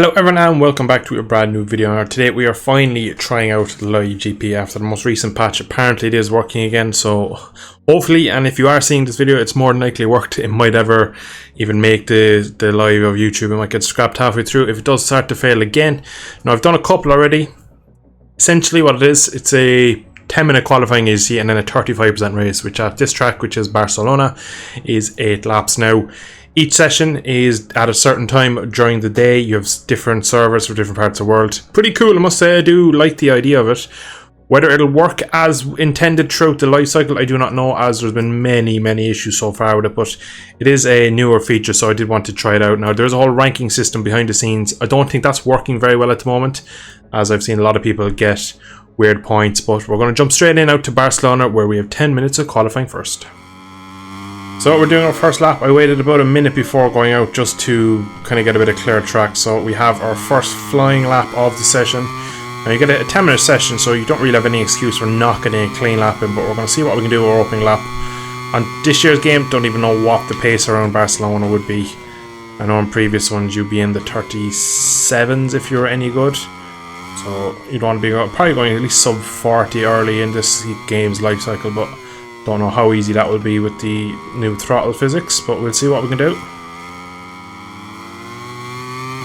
Hello everyone and welcome back to a brand new video. Now today we are finally trying out the live GP after the most recent patch. Apparently it is working again, so hopefully, and if you are seeing this video, it's more than likely worked. It might ever even make the live of YouTube. It might get scrapped halfway through if it does start to fail again. Now I've done a couple already. Essentially what it is, it's a 10-minute qualifying easy and then a 35% race, which at this track, which is Barcelona, is 8 laps. Now each session is at a certain time during the day. You have different servers for different parts of the world. Pretty cool, I must say. I do like the idea of it. Whether it'll work as intended throughout the life cycle, I do not know, as there's been many issues so far with it, but it is a newer feature, so I did want to try it out. Now, there's a whole ranking system behind the scenes. I don't think that's working very well at the moment, as I've seen a lot of people get weird points, but we're going to jump straight in out to Barcelona, where we have 10 minutes of qualifying first. So we're doing our first lap. I waited about a minute before going out just to kind of get a bit of clear track. So we have our first flying lap of the session. Now you get a 10-minute session, so you don't really have any excuse for not getting a clean lap in, but we're going to see what we can do with our opening lap. On this year's game, don't even know what the pace around Barcelona would be. I know in previous ones you'd be in the 37s if you're any good. So you'd want to be probably going at least sub 40 early in this game's life cycle, but don't know how easy that will be with the new throttle physics, but we'll see what we can do.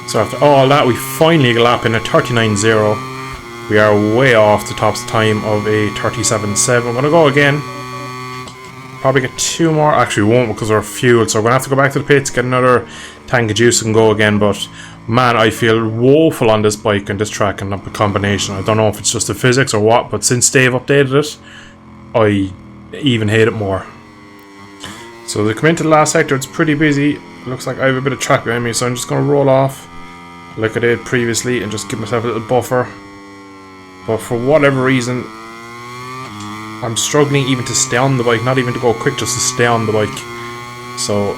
So after all that, we finally get a lap in a 39.0. We are way off the top time of a 37.7. We're going to go again. Probably get 2 more. Actually, we won't because we're fueled, so we're going to have to go back to the pits, get another tank of juice and go again. But man, I feel woeful on this bike and this track and the combination. I don't know if it's just the physics or what, but since they've updated it, I even hate it more. So they come into the last sector. It's pretty busy. Looks like I have a bit of track behind me, so I'm just going to roll off like I did previously and just give myself a little buffer. But for whatever reason, I'm struggling even to stay on the bike, not even to go quick, just to stay on the bike. So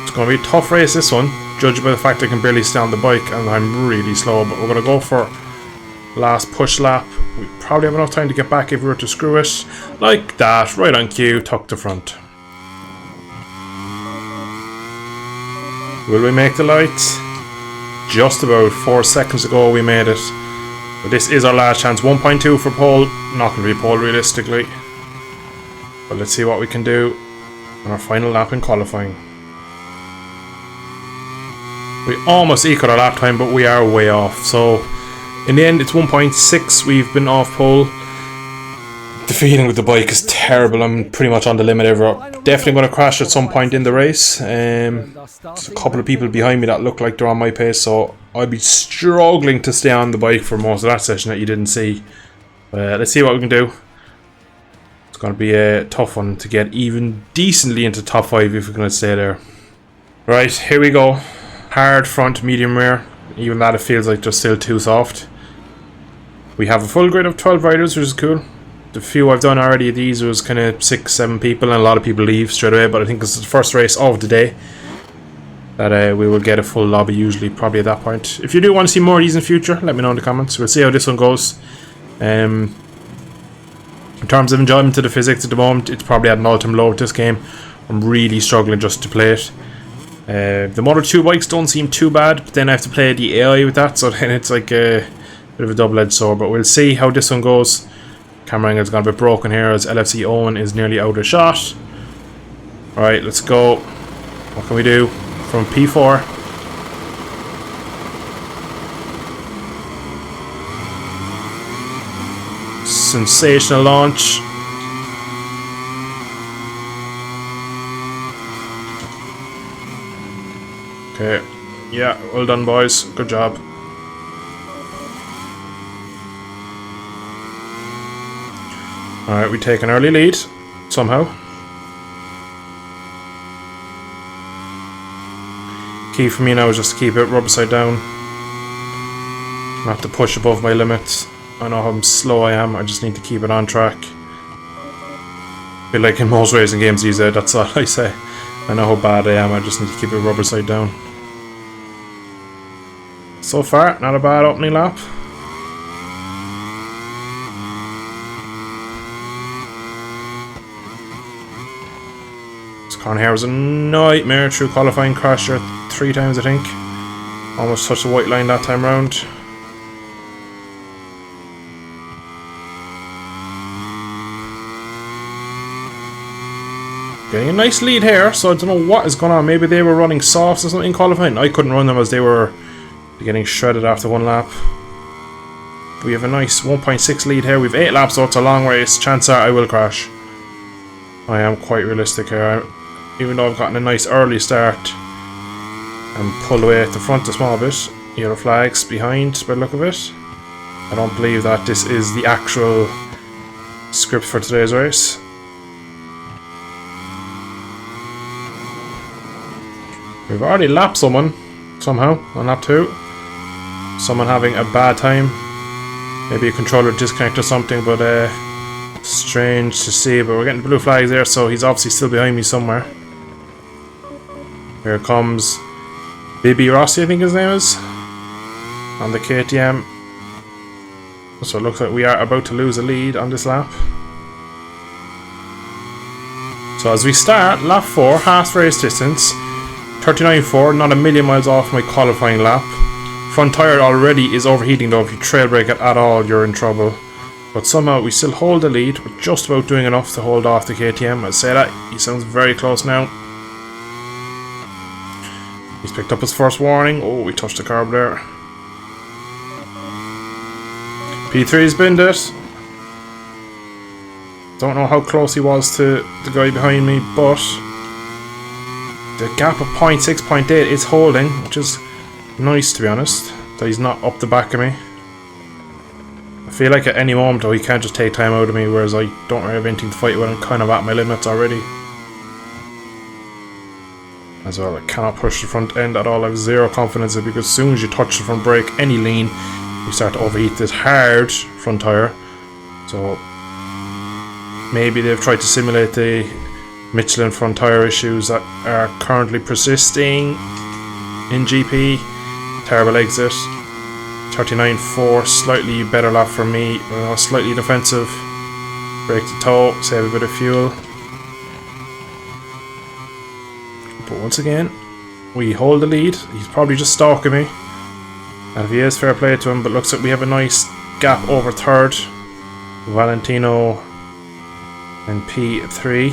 it's going to be a tough race, this one, judged by the fact I can barely stay on the bike and I'm really slow. But we're going to go for last push lap. We probably have enough time to get back if we were to screw it. Like that, right on cue, tuck to front. Will we make the lights? Just about 4 seconds ago we made it. But this is our last chance. 1.2 for pole. Not going to be pole realistically. But let's see what we can do on our final lap in qualifying. We almost equaled our lap time, but we are way off. So in the end, it's 1.6. We've been off pole. The feeling with the bike is terrible. I'm pretty much on the limit ever. Definitely going to crash at some point in the race. There's a couple of people behind me that look like they're on my pace, so I'll be struggling to stay on the bike for most of that session that you didn't see. Let's see what we can do. It's going to be a tough one to get even decently into top 5 if we're going to stay there. Right, here we go. Hard front, medium rear. Even that, it feels like they're still too soft. We have a full grid of 12 riders, which is cool. The few I've done already of these was kind of 6-7 people, and a lot of people leave straight away, but I think this is the first race of the day that we will get a full lobby, usually probably at that point. If you do want to see more of these in future, let me know in the comments. We'll see how this one goes. In terms of enjoyment to the physics at the moment, it's probably at an all-time low with this game. I'm really struggling just to play it. The Moto 2 bikes don't seem too bad, but then I have to play the AI with that, so then it's like a bit of a double-edged sword. But we'll see how this one goes. Camera angle's gone a bit broken here as LFC Owen is nearly out of shot. Alright, let's go. What can we do from P4? Sensational launch. Okay, yeah, well done boys, good job. Alright, we take an early lead, somehow. Key for me now is just to keep it rubber side down. Not to push above my limits. I know how slow I am, I just need to keep it on track. I feel like in most racing games these days, that's all I say. I know how bad I am, I just need to keep it rubber side down. So far, not a bad opening lap. This corner here was a nightmare through qualifying, crashed here 3 times I think. Almost touched the white line that time round. Getting a nice lead here, so I don't know what is going on. Maybe they were running softs or something in qualifying. I couldn't run them as they were getting shredded after one lap. We have a nice 1.6 lead here. We've 8 laps, so it's a long race. Chances are I will crash. I am quite realistic here. Even though I've gotten a nice early start and pulled away at the front a small bit. Yellow flags behind by the look of it. I don't believe that this is the actual script for today's race. We've already lapped someone somehow on lap 2. Someone having a bad time. Maybe a controller disconnect or something, but strange to see. But we're getting blue flags there, so he's obviously still behind me somewhere. Here comes Bibi Rossi, I think his name is, on the KTM. So it looks like we are about to lose a lead on this lap. So as we start lap 4, half race distance, 39.4, not a million miles off my qualifying lap. Front tyre already is overheating though. If you trail brake it at all, you're in trouble. But somehow we still hold the lead. We're just about doing enough to hold off the KTM. I'd say that. He sounds very close now. He's picked up his first warning. Oh, we touched the curb there. P3's binned it. Don't know how close he was to the guy behind me, but the gap of 0.6, 0.8 is holding, which is nice to be honest, that he's not up the back of me. I feel like at any moment though he can't just take time out of me, whereas I don't really have anything to fight with. I'm kind of at my limits already. As well, I cannot push the front end at all. I have zero confidence in it, because as soon as you touch the front brake, any lean, you start to overheat this hard front tyre. So maybe they've tried to simulate the Michelin front tyre issues that are currently persisting in GP. Terrible exit. 39.4, slightly better lap for me. Slightly defensive. Brake to toe, save a bit of fuel. But once again, we hold the lead. He's probably just stalking me. And if he is, fair play to him. But looks like we have a nice gap over third. Valentino and P3.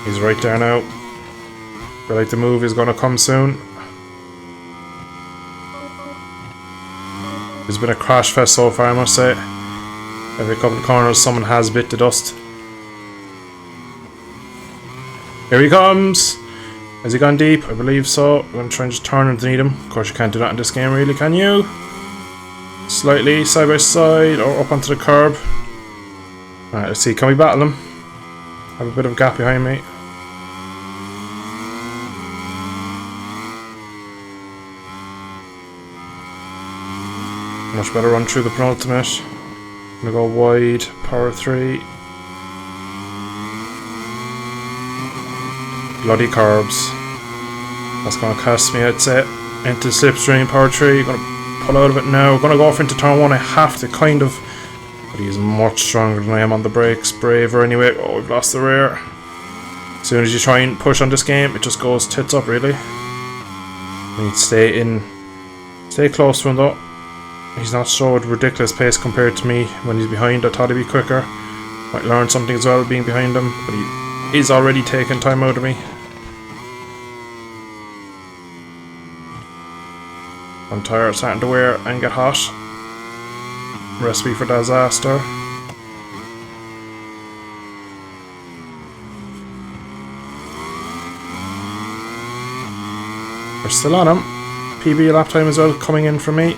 He's right there now. Feel like the move is going to come soon. There's been a crash fest so far, I must say. Every couple of corners someone has bit the dust. Here he comes! Has he gone deep? I believe so. I'm going to try and just turn underneath him. Of course you can't do that in this game really, can you? Slightly side by side or up onto the curb. Alright, let's see. Can we battle him? Have a bit of a gap behind me. Much better run through the penultimate. I'm gonna go wide, power 3. Bloody curbs. That's gonna cost me, I'd say. Into slipstream, power 3. Gonna pull out of it now. Gonna go off into turn 1. I have to kind of. But he's much stronger than I am on the brakes. Braver anyway. Oh, we've lost the rear. As soon as you try and push on this game, it just goes tits up, really. You need to stay in. Stay close to him though. He's not so at a ridiculous pace compared to me when he's behind. I thought he'd be quicker. Might learn something as well being behind him, but he is already taking time out of me. One tyre starting to wear and get hot. Recipe for disaster. We're still on him. PB lap time as well coming in for me.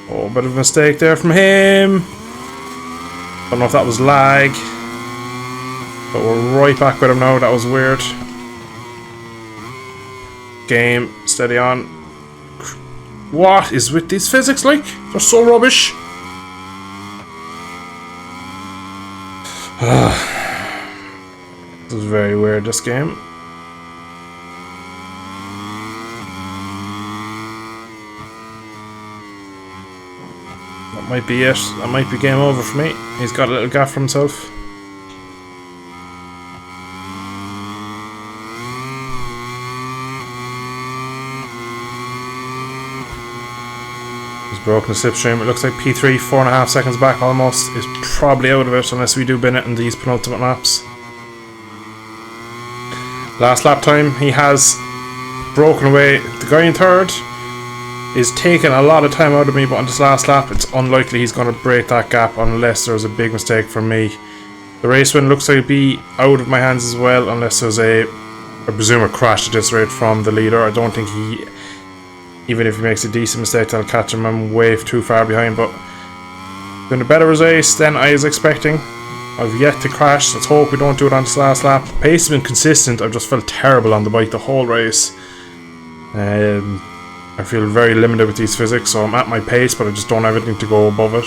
Oh, bit of a mistake there from him. Don't know if that was lag. But we're right back with him now. That was weird. Game. Steady on. What is with these physics like? They're so rubbish. This is very weird, this game. That might be it. That might be game over for me. He's got a little gap for himself. He's broken the slipstream. It looks like P3, 4.5 seconds back almost, is probably out of it unless we do bin it in these penultimate laps. Last lap time, he has broken away. The guy in third is taking a lot of time out of me, but on this last lap it's unlikely he's going to break that gap unless there's a big mistake from me. The race win looks like it'll be out of my hands as well unless there's I presume a crash at this rate from the leader. I don't think even if he makes a decent mistake, I'll catch him. I'm way too far behind, but doing a better race than I was expecting. I've yet to crash. Let's hope we don't do it on this last lap. Pace has been consistent. I've just felt terrible on the bike the whole race. I feel very limited with these physics, so I'm at my pace, but I just don't have anything to go above it.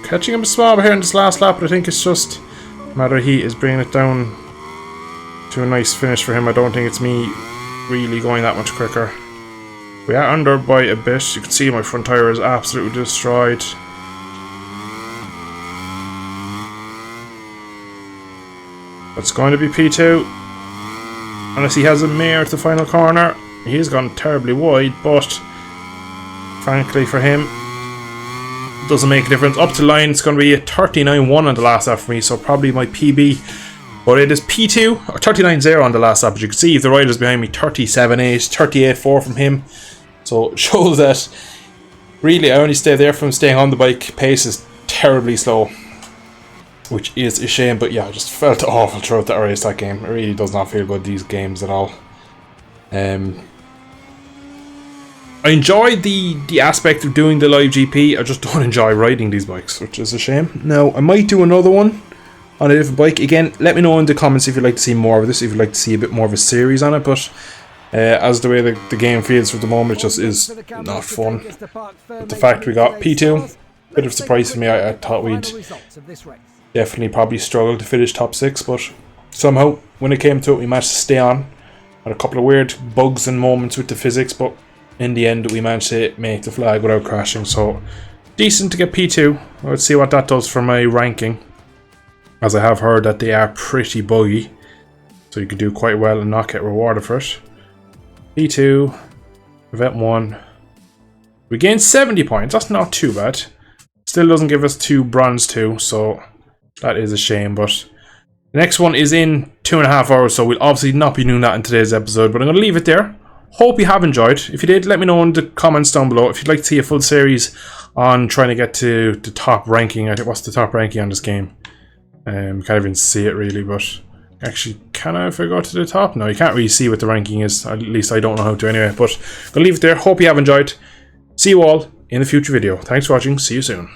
Catching him small here in this last lap, but I think it's just a matter of heat is bringing it down to a nice finish for him. I don't think it's me really going that much quicker. We are under by a bit. You can see my front tyre is absolutely destroyed. It's going to be P2. Unless he has a mare to the final corner. He has gone terribly wide, but frankly for him, it doesn't make a difference. Up to line, it's going to be a 39.1 on the last lap for me, so probably my PB. But it is P2, or 39.0 on the last lap. As you can see, the riders behind me, 37.8, 38.4 from him. So it shows that really I only stay there from staying on the bike. Pace is terribly slow, which is a shame, but yeah, I just felt awful throughout that race, that game. It really does not feel good, these games, at all. I enjoy the aspect of doing the live GP, I just don't enjoy riding these bikes, which is a shame. Now, I might do another one on a different bike. Again, let me know in the comments if you'd like to see more of this, if you'd like to see a bit more of a series on it, but as the way the game feels for the moment, it just is not fun. But the fact we got P2, bit of a surprise for me. I thought we'd definitely probably struggle to finish top 6, but somehow when it came to it we managed to stay on. Had a couple of weird bugs and moments with the physics, but in the end we managed to make the flag without crashing, so decent to get P2. Let's see what that does for my ranking, as I have heard that they are pretty buggy, so you could do quite well and not get rewarded for it. P2, event 1, we gained 70 points, that's not too bad. Still doesn't give us 2 bronze 2, so that is a shame, but the next one is in 2.5 hours, so we'll obviously not be doing that in today's episode, but I'm going to leave it there. Hope you have enjoyed. If you did, let me know in the comments down below. If you'd like to see a full series on trying to get to the top ranking, I think what's the top ranking on this game? Can't even see it really, but actually, can I if I go to the top? No, you can't really see what the ranking is, at least I don't know how to anyway, but I'm going to leave it there. Hope you have enjoyed. See you all in the future video. Thanks for watching, see you soon.